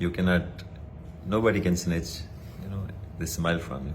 you cannot, nobody can snatch the smile from you,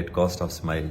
at cost of smile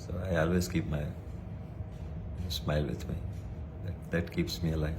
So I always keep my smile with me. That keeps me alive.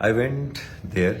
I went there.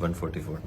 144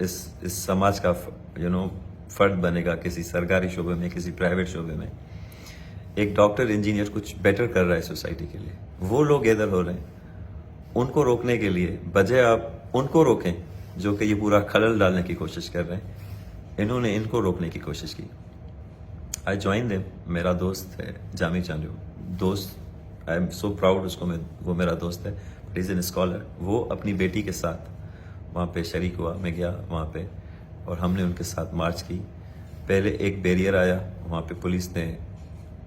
اس سماج کا فرد بنے گا کسی سرکاری شعبے میں, کسی private شعبے میں. ایک ڈاکٹر انجینئر کچھ بیٹر کر رہا ہے سوسائٹی کے لیے, وہ لوگ ادھر ہو رہے ہیں. ان کو روکنے کے لیے بجائے آپ ان کو روکیں جو کہ یہ پورا خلل ڈالنے کی کوشش کر رہے ہیں, انہوں نے ان کو روکنے کی کوشش کی. I join them. میرا دوست ہے جامی چانڈیو, دوست, آئی ایم سو پراؤڈ اس کو, وہ میرا دوست ہے, بٹ از این اسکالر. وہ اپنی بیٹی کے ساتھ وہاں پہ شریک ہوا. میں گیا وہاں پہ اور ہم نے ان کے ساتھ مارچ کی. پہلے ایک بیریئر آیا, وہاں پہ پولیس نے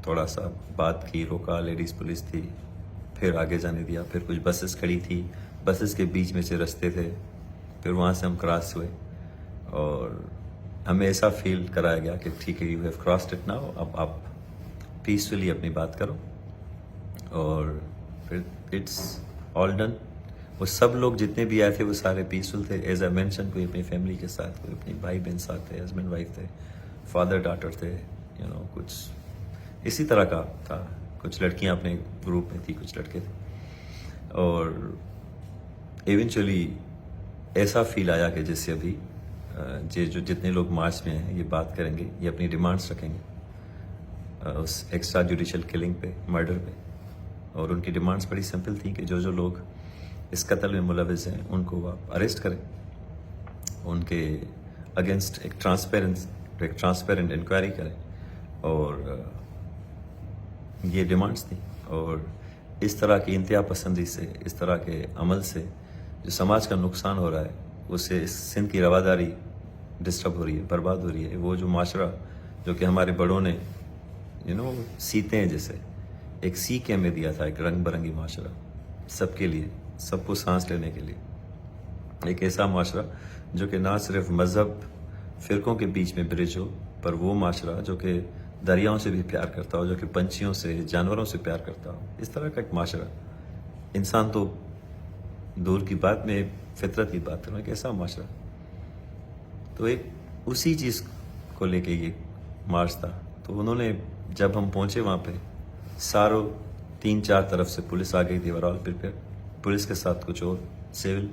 تھوڑا سا بات کی, روکا, لیڈیز پولیس تھی, پھر آگے جانے دیا. پھر کچھ بسز کھڑی تھی, بسز کے بیچ میں سے رستے تھے, پھر وہاں سے ہم کراس ہوئے اور ہمیں ایسا فیل کرایا گیا کہ ٹھیک ہے, you have crossed it now, اب آپ پیسفلی اپنی بات کرو. اور پھر اٹس آل ڈن. وہ سب لوگ جتنے بھی آئے تھے وہ سارے پیسفل تھے. ایز اے مینشن, کوئی اپنی فیملی کے ساتھ, کوئی اپنی بھائی بہن ساتھ تھے, ہسبینڈ وائف تھے, فادر ڈاٹر تھے, کچھ اسی طرح کا تھا. کچھ لڑکیاں اپنے گروپ میں تھی, کچھ لڑکے تھے. اور ایونچولی ایسا فیل آیا کہ جیسے ابھی جو جتنے لوگ مارچ میں ہیں یہ بات کریں گے, یہ اپنی ڈیمانڈس رکھیں گے اس ایکسٹرا جوڈیشل کلنگ پہ, مرڈر پہ. اور ان کی ڈیمانڈس بڑی سمپل تھیں کہ جو لوگ اس قتل میں ملوث ہیں ان کو آپ اریسٹ کریں, ان کے اگینسٹ ایک ٹرانسپیرنٹ انکوائری کریں. اور یہ ڈیمانڈس تھیں. اور اس طرح کی انتہا پسندی سے, اس طرح کے عمل سے جو سماج کا نقصان ہو رہا ہے, اس سے اس سندھ کی رواداری ڈسٹرب ہو رہی ہے, برباد ہو رہی ہے. وہ جو معاشرہ جو کہ ہمارے بڑوں نے سیتے ہیں, جیسے ایک سیکھ ہمیں دیا تھا, ایک رنگ برنگی معاشرہ سب کے لیے, سب کو سانس لینے کے لیے. ایک ایسا معاشرہ جو کہ نہ صرف مذہب فرقوں کے بیچ میں برج ہو, پر وہ معاشرہ جو کہ دریاؤں سے بھی پیار کرتا ہو, جو کہ پنچھیوں سے, جانوروں سے پیار کرتا ہو. اس طرح کا ایک معاشرہ, انسان تو دور کی بات میں فطرت کی بات کروں, ایک ایسا معاشرہ. تو ایک اسی چیز کو لے کے یہ مارچ تھا. تو انہوں نے, جب ہم پہنچے وہاں پہ, ساروں 3-4 طرف سے پولیس آ گئی تھی, اوور آل پریپیئر. پولیس کے ساتھ کچھ اور سول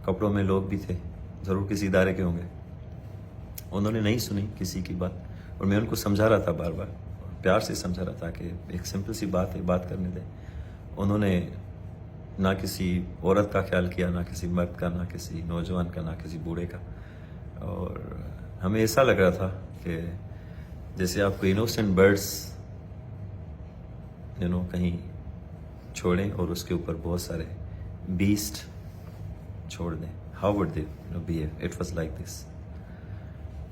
کپڑوں میں لوگ بھی تھے, ضرور کسی ادارے کے ہوں گے. انہوں نے نہیں سنی کسی کی بات, اور میں ان کو سمجھا رہا تھا, بار بار پیار سے سمجھا رہا تھا کہ ایک سمپل سی بات ہے, بات کرنے دیں. انہوں نے نہ کسی عورت کا خیال کیا, نہ کسی مرد کا, نہ کسی نوجوان کا, نہ کسی بوڑھے کا. اور ہمیں ایسا لگ رہا تھا کہ جیسے آپ کو انوسینٹ برڈس کہیں چھوڑیں اور اس کے اوپر بہت سارے بیسٹ چھوڑ دیں. How would they behave? It was like this.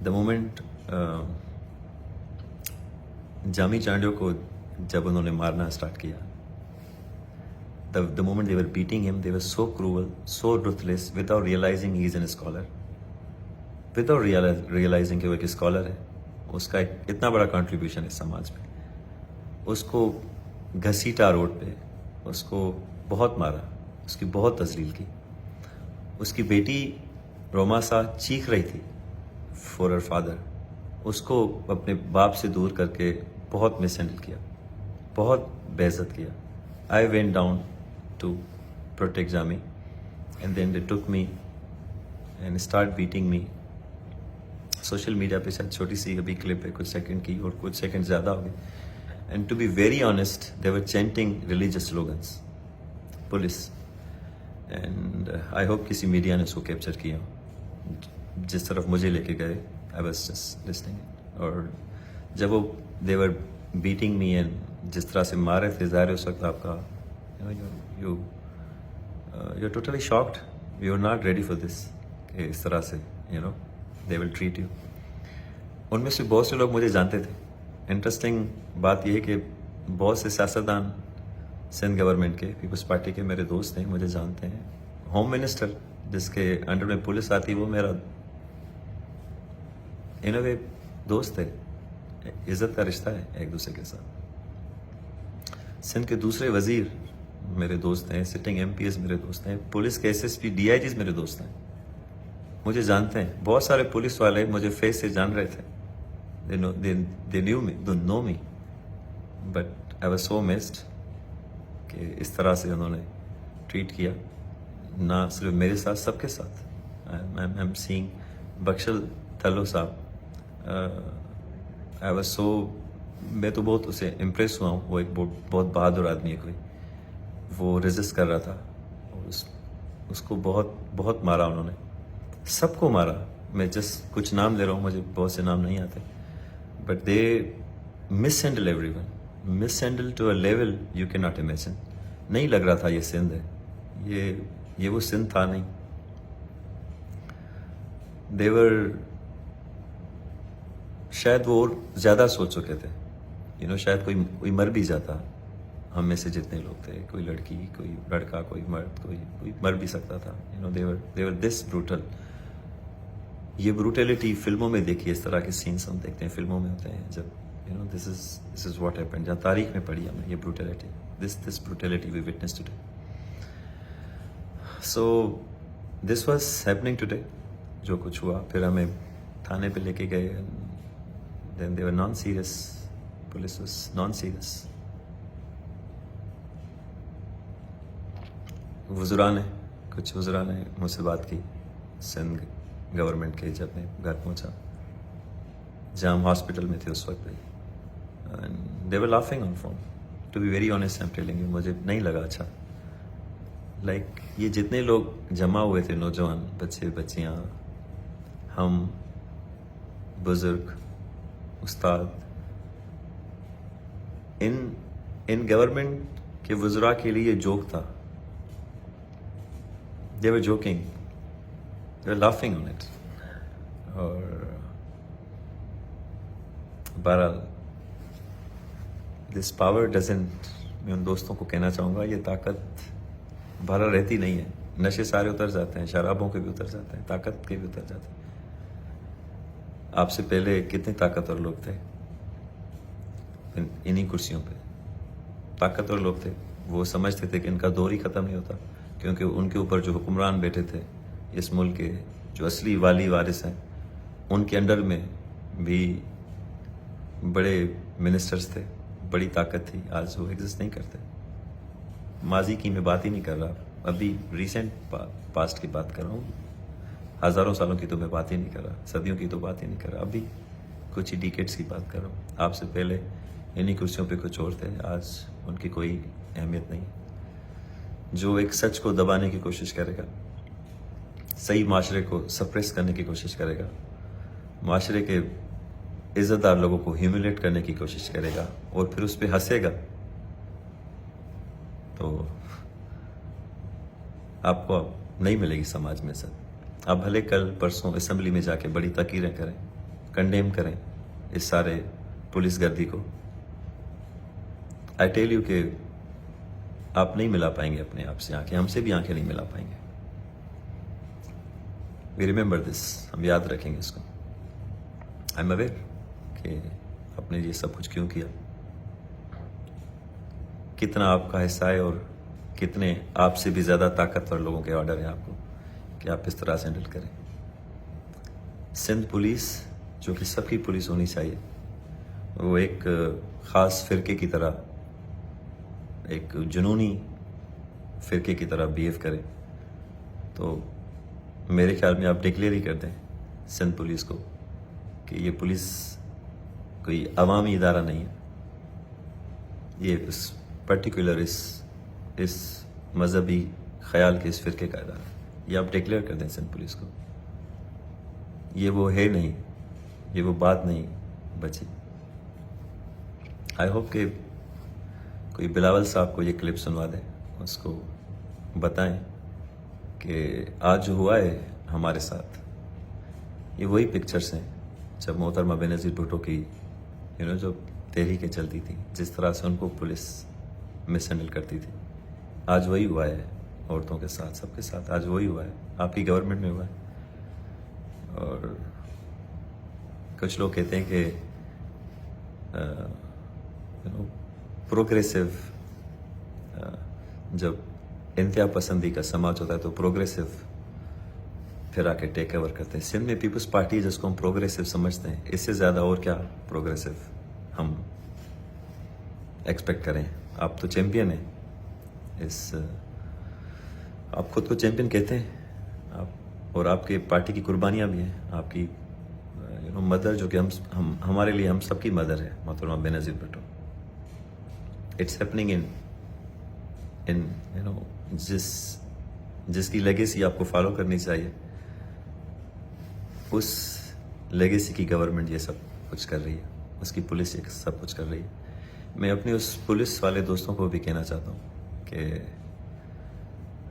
The moment Jami Chandio کو جب انہوں نے مارنا اسٹارٹ کیا, the moment they were beating him, they were so cruel, so ruthless, without realizing he is an scholar, without realizing کہ وہ ایک scholar ہے. اس کا ایک اتنا بڑا کنٹریبیوشن ہے سماج میں. اس کو گھسیٹا روڈ پہ, اس کو بہت مارا, اس کی بہت تذلیل کی. اس کی بیٹی روماسا چیخ رہی تھی فور ہر فادر. اس کو اپنے باپ سے دور کر کے بہت مس ہینڈل کیا, بہت بے عزت کیا. I went down to protect Jami, and then they took me and started beating me. Social media پہ شاید چھوٹی سی ابھی کلپ ہے, کچھ سیکنڈ کی, اور کچھ سیکنڈ زیادہ ہو گئے. And to be very honest, they were chanting religious slogans, police. And I hope کسی میڈیا نے اس کو کیپچر کیا, جس طرف مجھے لے کے گئے. I was just listening. اور جب وہ دے ور بیٹنگ می اینڈ جس طرح سے مارے تھے, ظاہر ہے اس وقت آپ کا you totally shocked, you are not ready for this, کہ اس طرح سے they will treat you. ان میں سے بہت سے لوگ مجھے جانتے تھے. انٹرسٹنگ بات یہ ہے کہ بہت سے سیاستدان سندھ گورنمنٹ کے, پیپلز پارٹی کے میرے دوست ہیں, مجھے جانتے ہیں. ہوم منسٹر جس کے انڈر میں پولیس آتی, وہ میرا ان اے وے دوست ہے, عزت کا رشتہ ہے ایک دوسرے کے ساتھ. سندھ کے دوسرے وزیر میرے دوست ہیں, سٹنگ ایم پی ایس میرے دوست ہیں, پولیس کے S S P D I Gs میرے دوست ہیں, مجھے جانتے ہیں. بہت سارے پولیس والے مجھے فیس سے جان رہے تھے. they knew me, they know me, but I was so amazed کہ اس طرح سے انہوں نے ٹریٹ کیا, نہ صرف میرے ساتھ, سب کے ساتھ. I'm seeing بخشل تھلو صاحب. I was so, میں تو بہت اسے امپریس ہوا ہوں. وہ ایک بہت بہادر آدمی ہے کوئی. وہ ریزسٹ کر رہا تھا. اس کو بہت مارا انہوں نے, سب کو مارا. میں جسٹ کچھ نام لے رہا ہوں, مجھے بہت سے نام نہیں آتے. But they mishandle everyone, mishandle to a level you cannot imagine. نہیں لگ رہا تھا یہ سندھ ہے, یہ وہ سندھ تھا نہیں. دیور شاید وہ اور زیادہ سوچ چکے تھے. شاید کوئی مر بھی جاتا ہم میں سے جتنے لوگ تھے. کوئی لڑکی, کوئی لڑکا, کوئی مرد, کوئی مر بھی سکتا تھا. دیور دس بروٹل. یہ بروٹیلٹی فلموں میں دیکھی, اس طرح کے سینس ہم دیکھتے ہیں فلموں میں ہوتے ہیں. جب دس از واٹ ہیپن, جہاں تاریخ میں پڑھی ہم نے یہ brutality, this brutality we witness today. So this was happening today. جو کچھ ہوا, پھر ہمیں تھانے پہ لے کے گئے. Then they were non serious, police was non serious. کچھ وزراء نے مجھ سے بات کی سندھ گورنمنٹ کے, جب میں گھر پہنچا جہاں ہم ہاسپٹل میں تھے اس وقت پہ. They were laughing on phone. To be very honest I am telling you, مجھے نہیں لگا اچھا. لائک یہ جتنے لوگ جمع ہوئے تھے, نوجوان, بچے بچیاں, ہم بزرگ, استاد, ان گورنمنٹ کے وزراء کے لیے جوک تھا. They were joking. They were laughing on it. اور بہرحال دس پاور ڈزنٹ, میں ان دوستوں کو کہنا چاہوں گا, یہ طاقت بھرا رہتی نہیں ہے. نشے سارے اتر جاتے ہیں, شرابوں کے بھی اتر جاتے ہیں, طاقت کے بھی اتر جاتے ہیں. آپ سے پہلے کتنے طاقتور لوگ تھے انہی کرسیوں پہ. طاقتور لوگ تھے, وہ سمجھتے تھے کہ ان کا دور ہی ختم نہیں ہوتا, کیونکہ ان کے اوپر جو حکمران بیٹھے تھے اس ملک کے, جو اصلی والی وارث ہیں, ان کے انڈر میں بھی بڑے منسٹرز تھے, بڑی طاقت تھی. آج وہ ایگزسٹ نہیں کرتے. ماضی کی میں بات ہی نہیں کر رہا, ابھی ریسنٹ پاسٹ کی بات کر رہا ہوں. ہزاروں سالوں کی تو میں بات ہی نہیں کر رہا, صدیوں کی تو بات ہی نہیں کر رہا, ابھی کچھ ہی ڈیکیڈز کی بات کر رہا ہوں. آپ سے پہلے انہی کرسیوں پہ کچھ اور تھے, آج ان کی کوئی اہمیت نہیں. جو ایک سچ کو دبانے کی کوشش کرے گا, صحیح معاشرے کو سپریس کرنے کی کوشش کرے گا, معاشرے کے عزت دار لوگوں کو ہیوملیٹ کرنے کی کوشش کرے گا, اور پھر اس پہ ہنسے گا, تو آپ کو نہیں ملے گی سماج میں عزت. آپ بھلے کل پرسوں اسمبلی میں جا کے بڑی تقریریں کریں, کنڈیم کریں اس سارے پولیس گردی کو. آئی ٹیل یو کہ آپ نہیں ملا پائیں گے اپنے آپ سے آنکھیں, ہم سے بھی آنکھیں نہیں ملا پائیں گے. وی ریمبر دس, ہم یاد رکھیں گے اس کو. آئی ایم اویئر کہ آپ نے یہ سب کچھ کیوں کیا, کتنا آپ کا حصہ ہے, اور کتنے آپ سے بھی زیادہ طاقتور لوگوں کے آرڈر ہیں آپ کو کہ آپ اس طرح سے ہینڈل کریں. سندھ پولیس, جو کہ سب کی پولیس ہونی چاہیے, وہ ایک خاص فرقے کی طرح, ایک جنونی فرقے کی طرح بیہیو کرے. تو میرے خیال میں آپ ڈکلیئر ہی کر دیں سندھ پولیس کو کہ یہ پولیس کوئی عوامی ادارہ نہیں ہے, یہ اس پرٹیکولر اس مذہبی خیال کے اس فرقے کا ادارہ ہے. یہ آپ ڈکلیئر کر دیں سندھ پولیس کو. یہ وہ ہے نہیں, یہ وہ بات نہیں بچی. آئی ہوپ کہ کوئی بلاول صاحب کو یہ کلپ سنوا دیں, اس کو بتائیں کہ آج جو ہوا ہے ہمارے ساتھ, یہ وہی پکچرز ہیں جب محترمہ بینظیر بھٹو کی جو تحریکیں چلتی تھیں, جس طرح سے ان کو پولیس مس ہینڈل کرتی تھی. آج وہی ہوا ہے عورتوں کے ساتھ, سب کے ساتھ. آج وہی ہوا ہے, آپ کی گورنمنٹ میں ہوا ہے. اور کچھ لوگ کہتے ہیں کہ پروگریسو, جب انتہا پسندی کا سماج ہوتا ہے تو پروگریسو پھر آ کے ٹیک اوور کرتے ہیں. سندھ میں پیپلز پارٹی جس کو ہم پروگریسو سمجھتے ہیں, اس سے زیادہ اور کیا پروگریسو ہم ایکسپیکٹ کریں. آپ تو چیمپئن ہیں, آپ خود کو چیمپئن کہتے ہیں, آپ اور آپ کے پارٹی کی قربانیاں بھی ہیں. آپ کی مدر جو کہ ہمارے لیے ہم سب کی مدر ہے محترمہ Benazir Bhutto. It's happening in جس کی لیگیسی آپ کو فالو کرنی چاہیے, اس لیگیسی کی گورنمنٹ یہ سب کچھ کر رہی ہے, اس کی پولیس یہ سب کچھ کر رہی ہے. میں اپنے اس پولیس والے دوستوں کو بھی کہنا چاہتا ہوں کہ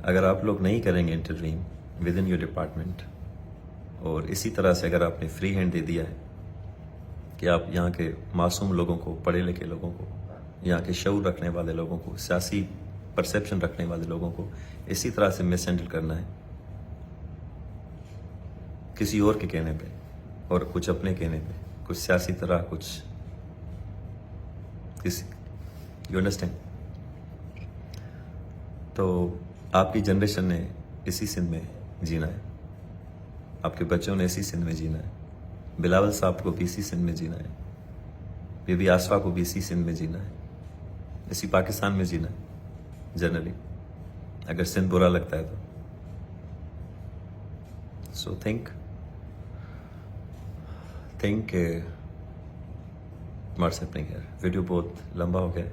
اگر آپ لوگ نہیں کریں گے intervene with in your department, اور اسی طرح سے اگر آپ نے فری ہینڈ دے دیا ہے کہ آپ یہاں کے معصوم لوگوں کو, پڑھے لکھے لوگوں کو, یہاں کے شعور رکھنے والے لوگوں کو, سیاسی پرسیپشن رکھنے والے لوگوں کو اسی طرح سے مس ہینڈل کرنا ہے کسی اور کے کہنے پہ اور کچھ اپنے کہنے پہ, کچھ سیاسی طرح, کچھ کسی, یو انڈرسٹینڈ. تو آپ کی جنریشن نے اسی سندھ میں جینا ہے, آپ کے بچوں نے اسی سندھ میں جینا ہے, بلاول صاحب کو بھی اسی سندھ میں جینا ہے, بی بی آصفہ کو بھی اسی سندھ میں جینا ہے, اسی پاکستان میں جینا ہے جنرلی, اگر سندھ برا لگتا ہے تو. So think what's happening here. Video بہت لمبا ہو گیا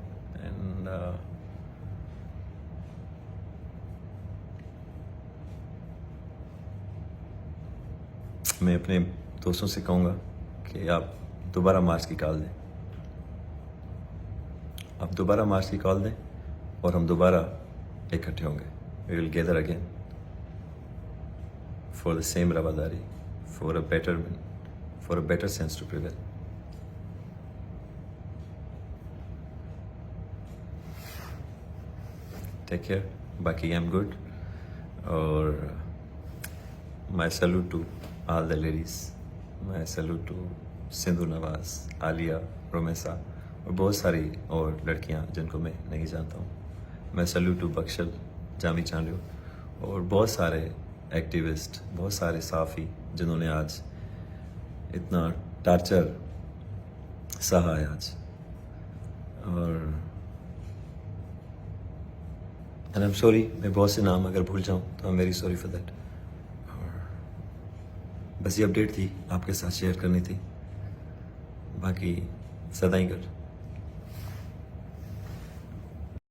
اینڈ میں اپنے دوستوں سے کہوں گا کہ آپ دوبارہ مارچ کی کال دیں, آپ دوبارہ مارچ کی کال دیں اور ہم دوبارہ اکٹھے ہوں گے. We will gather again for the same رواداری, for a better sense to prevail. Take care. باقی آئی ایم گڈ, اور my salute to all the ladies, my salute to Sindhu Nawaz, Aliya, Rumisa اور بہت ساری اور لڑکیاں جن کو میں نہیں جانتا ہوں. میں سیلوٹ ٹو بخشل, جامی چانڈیو اور بہت سارے ایکٹیوسٹ, بہت سارے صحافی جنہوں نے آج اتنا ٹارچر سہا ہے آج. اور اینڈ آئی ایم سوری, میں بہت سے نام اگر بھول جاؤں تو I am very sorry for that. اور بس یہ اپڈیٹ تھی آپ کے ساتھ شیئر کرنی تھی, باقی سدا ہی گڈ.